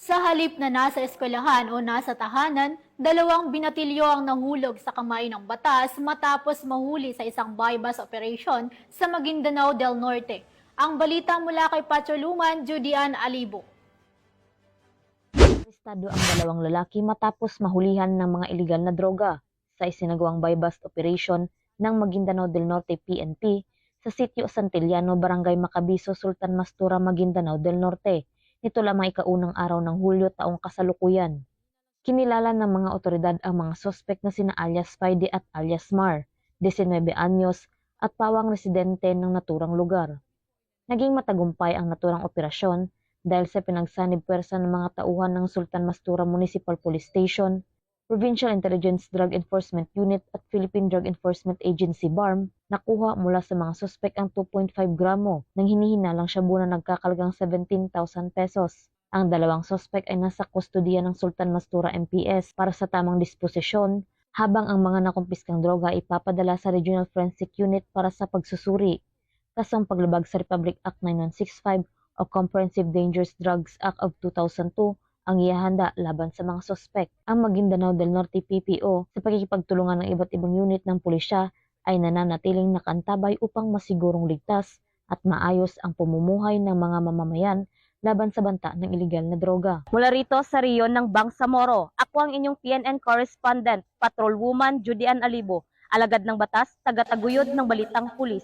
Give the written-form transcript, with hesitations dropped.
Sa halip na nasa eskwelahan o nasa tahanan, dalawang binatilyo ang nahulog sa kamay ng batas matapos mahuli sa isang buy-bust operation sa Maguindanao del Norte. Ang balita mula kay Patroluman, Judian Alibo. Arestado ang dalawang lalaki matapos mahulihan ng mga ilegal na droga sa isinagawang buy-bust operation ng Maguindanao del Norte PNP sa sitio Santillano, Barangay Macabizo, Sultan Mastura, Maguindanao del Norte. Nito lamang ikaunang araw ng Hulyo taong kasalukuyan. Kinilala ng mga otoridad ang mga sospek na sina alias Faide at alias Mar, 19 anyos, at pawang residente ng naturang lugar. Naging matagumpay ang naturang operasyon dahil sa pinagsanib puwersa ng mga tauhan ng Sultan Mastura Municipal Police Station, Provincial Intelligence Drug Enforcement Unit at Philippine Drug Enforcement Agency BARM, nakuha mula sa mga suspek ang 2.5 gramo ng hinihinalang shabu na nagkakalagang 17,000 pesos. Ang dalawang suspek ay nasa kustodiya ng Sultan Mastura MPS para sa tamang disposisyon, habang ang mga nakumpiskang droga ay ipapadala sa Regional Forensic Unit para sa pagsusuri. Kasong paglabag sa Republic Act 9165 o Comprehensive Dangerous Drugs Act of 2002 ang ihahanda laban sa mga sospek. Ang Maguindanao del Norte PPO sa pagkikipagtulungan ng iba't ibang unit ng pulisya ay nananatiling nakantabay upang masigurong ligtas at maayos ang pamumuhay ng mga mamamayan laban sa banta ng iligal na droga. Mula rito sa Riyon ng Bangsamoro, ako ang inyong PNN correspondent, Patrolwoman Judian Alibo, alagad ng batas, taga-taguyod ng Balitang Pulis.